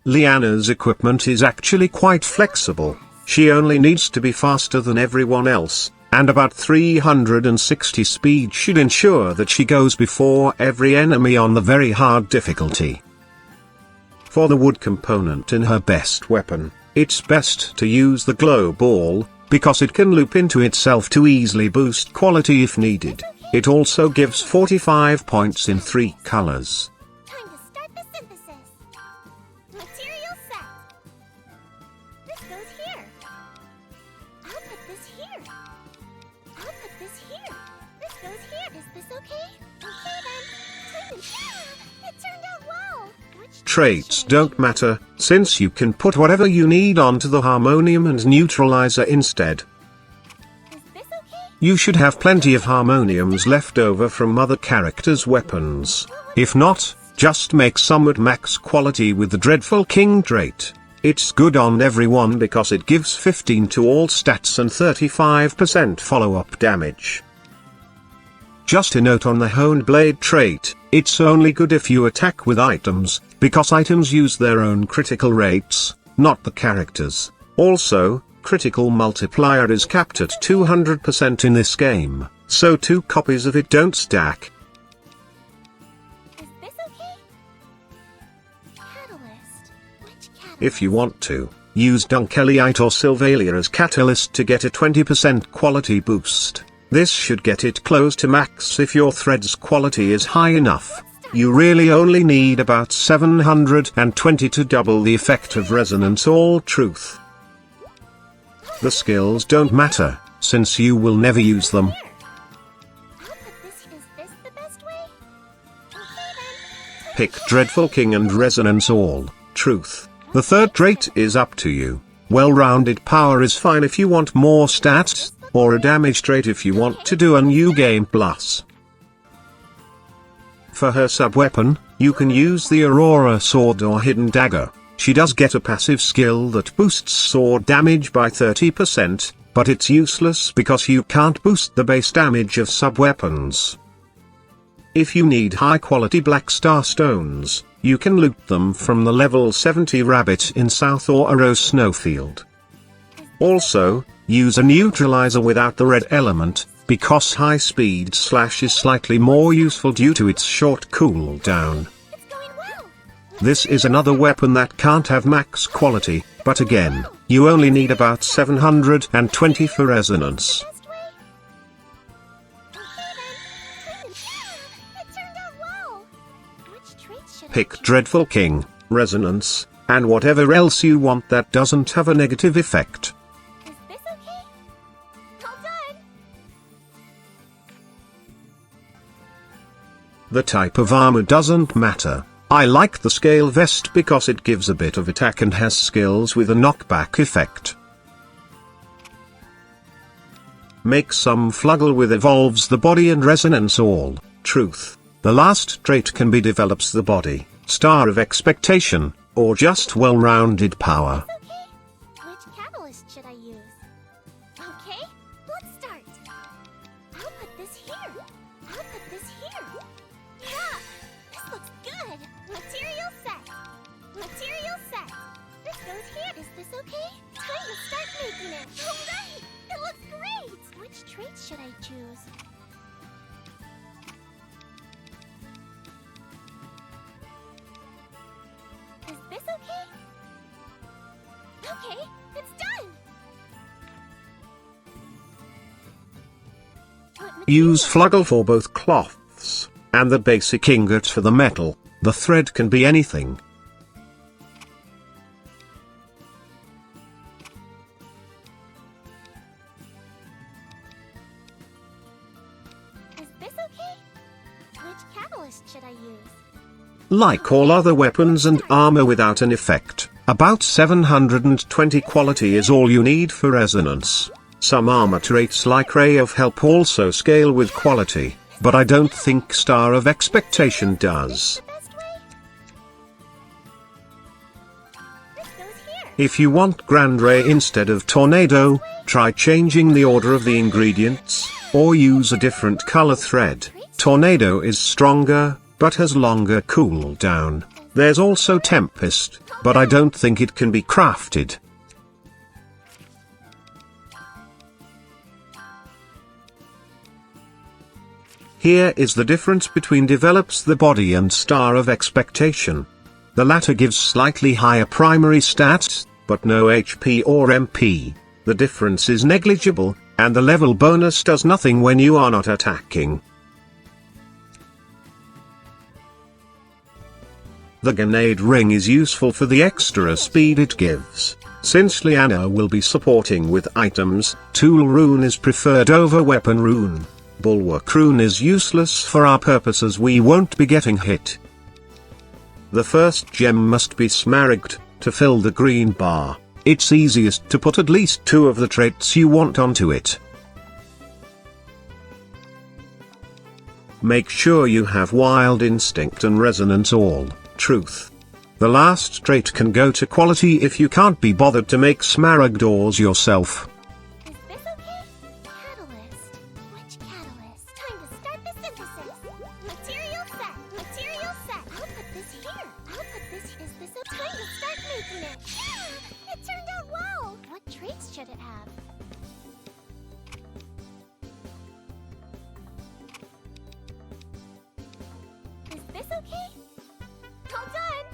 Liane's equipment is actually quite flexible. She only needs to be faster than everyone else, and about 360 speed should ensure that she goes before every enemy on the very hard difficulty. For the wood component in her best weapon, it's best to use the glow ball, because it can loop into itself to easily boost quality if needed. It also gives 45 points in 3 colors. Time to start the synthesis. Material set. This goes here. I'll put this here. I'll put this here. This goes here. Is this okay? Okay then. It turned out well. Which Traits don't matter, since you can put whatever you need onto the harmonium and neutralizer instead. Is this okay? You should have plenty of harmoniums left over from other characters' weapons. If not, just make some at max quality with the Dreadful King trait. It's good on everyone because it gives 15 to all stats and 35% follow-up damage. Just a note on the Honed Blade trait, it's only good if you attack with items, because items use their own critical rates, not the characters. Also, critical multiplier is capped at 200% in this game, so 2 copies of it don't stack. Is this okay? Catalyst. Which catalyst? If you want to, use Dunkeliite or Sylvalia as catalyst to get a 20% quality boost. This should get it close to max if your thread's quality is high enough. You really only need about 720 to double the effect of Resonance All Truth. The skills don't matter, since you will never use them. I'll put this. Is this the best way? Okay then. Pick Dreadful King and Resonance All Truth. The third trait is up to you. Well-rounded power is fine if you want more stats, or a damage trait if you want to do a new game plus. For her sub-weapon, you can use the Aurora Sword or Hidden Dagger. She does get a passive skill that boosts sword damage by 30%, but it's useless because you can't boost the base damage of sub-weapons. If you need high-quality Black Star Stones, you can loot them from the level 70 rabbit in South Oro Snowfield. Also, use a neutralizer without the red element, because high-speed slash is slightly more useful due to its short cooldown. It's going well. This is another weapon that can't have max quality, but again, you only need about 720 for resonance. Best way? Okay then. It turned out well. Which trait should I Pick choose? Dreadful King, Resonance, and whatever else you want that doesn't have a negative effect. Is this okay? All done. The type of armor doesn't matter. I like the scale vest because it gives a bit of attack and has skills with a knockback effect. Make some fluggle with evolves the body and Resonance All Truth. The last trait can be develops the body, Star of Expectation, or just well-rounded power. Okay. Which catalyst should I use? Okay, let's start. I'll put this here. I'll put this here. Yeah, this looks good. Material set. Material set. This goes here. Is this okay? Time to start making it. All right, it looks great. Which trait should I choose? Is this okay? Okay, it's done! What Use material? fluggle for both cloths, and the basic ingot for the metal. The thread can be anything. Is this okay? Which catalyst should I use? Like all other weapons and armor without an effect, about 720 quality is all you need for resonance. Some armor traits like Ray of Help also scale with quality, but I don't think Star of Expectation does. The best way? This goes here. If you want Grand Ray instead of Tornado, try changing the order of the ingredients, or use a different color thread. Tornado is stronger, but has longer cooldown. Is There's also Tempest, but I don't think it can be crafted. Here is the difference between develops the body and star of expectation. The latter gives slightly higher primary stats, but no HP or MP. The difference is negligible, and the level bonus does nothing when you are not attacking. The grenade ring is useful for the extra speed it gives. Since Liane will be supporting with items, tool rune is preferred over weapon rune. Bulwark rune is useless for our purposes, we won't be getting hit. The first gem must be Smaragd, to fill the green bar. It's easiest to put at least 2 of the traits you want onto it. Make sure you have Wild Instinct and Resonance all, truth. The last trait can go to quality if you can't be bothered to make Smaragd ores yourself. Is this okay? Catalyst. Which catalyst? Time to start the synthesis. Material set. Material set. I'll put this here. I'll put this. Is this a time to start making it? Yeah! It turned out well. What traits should it have? Is this okay? All done.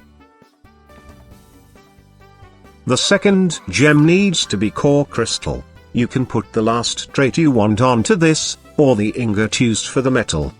The second gem needs to be core crystal. You can put the last trait you want onto this, or the ingot used for the metal.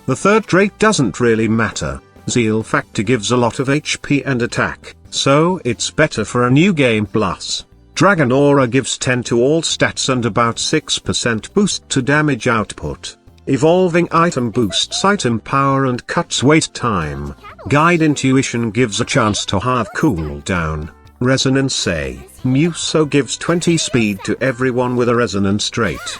The third trait doesn't really matter. Zeal Factor gives a lot of HP and attack, so it's better for a new game plus. Dragon Aura gives 10 to all stats and about 6% boost to damage output. Evolving Item boosts item power and cuts wait time. Guide Intuition gives a chance to halve cooldown. Resonance A. Muso gives 20 speed to everyone with a resonance trait.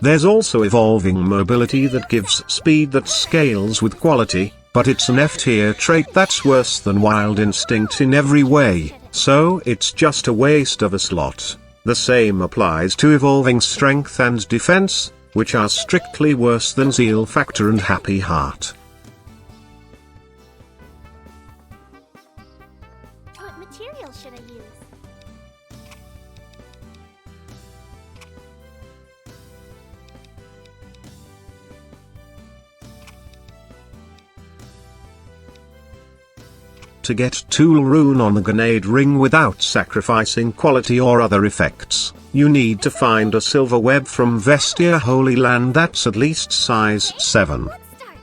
There's also Evolving Mobility that gives speed that scales with quality, but it's an F-tier trait that's worse than Wild Instinct in every way, so it's just a waste of a slot. The same applies to Evolving Strength and Defense, which are strictly worse than Zeal Factor and Happy Heart. What material should I use? To get tool rune on the grenade ring without sacrificing quality or other effects, you need to find a silver web from Vestia Holy Land that's at least size 7. Let's start.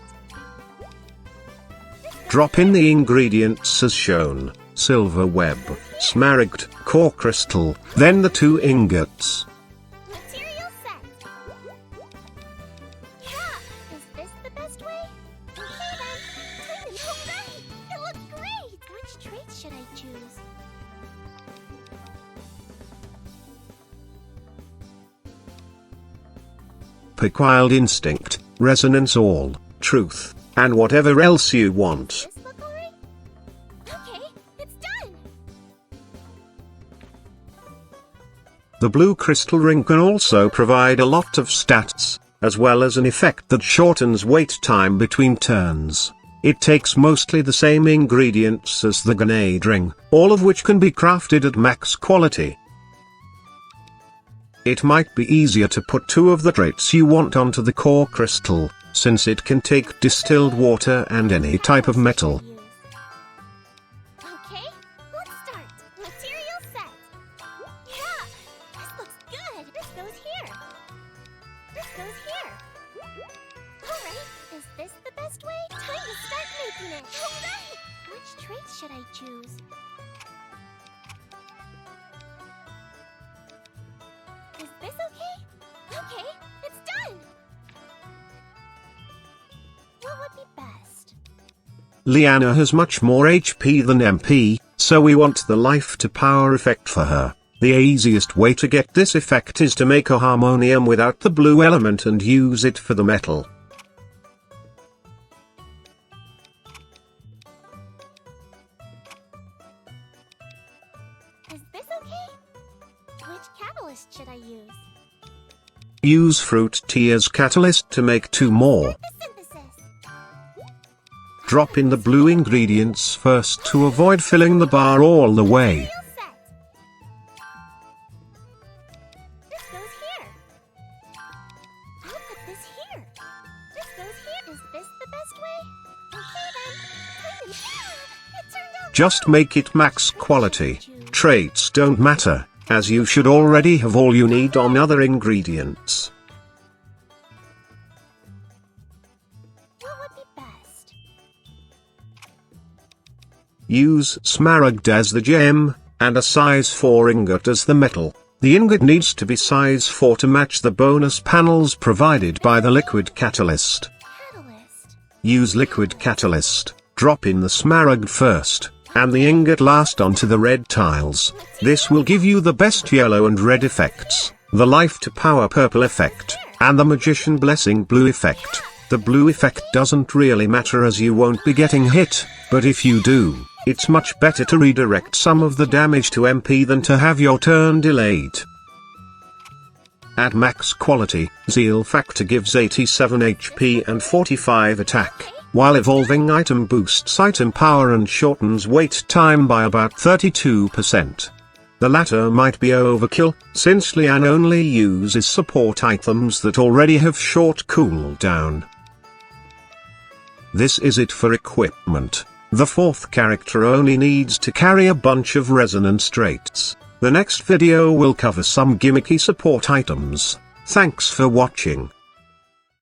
Drop in the ingredients as shown: silver web, smaragd, core crystal, then the 2 ingots. Material set. Yeah! Is this the best way? Okay then. Time to alright! It looks great! Which trait should I choose? Pick Wild Instinct, Resonance All, Truth, and whatever else you want. This look alright? Okay, it's done! The blue crystal ring can also provide a lot of stats, as well as an effect that shortens wait time between turns. It takes mostly the same ingredients as the grenade ring, all of which can be crafted at max quality. It might be easier to put 2 of the traits you want onto the core crystal, since it can take distilled water and any type of metal. Okay, let's start. Material set. Yeah, this looks good. This goes here. This goes here. Alright, is this the best way? Time to start making it. Alright! Which traits should I choose? Is this okay? Okay, it's done! What would be best? Liane has much more HP than MP, so we want the life to power effect for her. The easiest way to get this effect is to make a harmonium without the blue element and use it for the metal. Is this okay? Which catalyst should I use? Use Fruit Tears Catalyst to make 2 more. The synthesis. Drop in the blue ingredients first to avoid filling the bar all the way. All set. This goes here. I'll put this here. This goes here. Is this the best way? Okay then. It turned out Just well. make it max quality. Traits don't matter, as you should already have all you need on other ingredients. What would be best? Use smaragd as the gem, and a size 4 ingot as the metal. The ingot needs to be size 4 to match the bonus panels provided by the liquid catalyst. Catalyst. Use liquid catalyst, drop in the smaragd first, and the ingot last onto the red tiles. This will give you the best yellow and red effects, the life to power purple effect, and the magician blessing blue effect. The blue effect doesn't really matter as you won't be getting hit, but if you do, it's much better to redirect some of the damage to MP than to have your turn delayed. At max quality, Zeal Factor gives 87 HP and 45 attack, while evolving item boosts item power and shortens wait time by about 32%. The latter might be overkill, since Liane only uses support items that already have short cooldown. This is it for equipment. The fourth character only needs to carry a bunch of resonance traits. The next video will cover some gimmicky support items. Thanks for watching.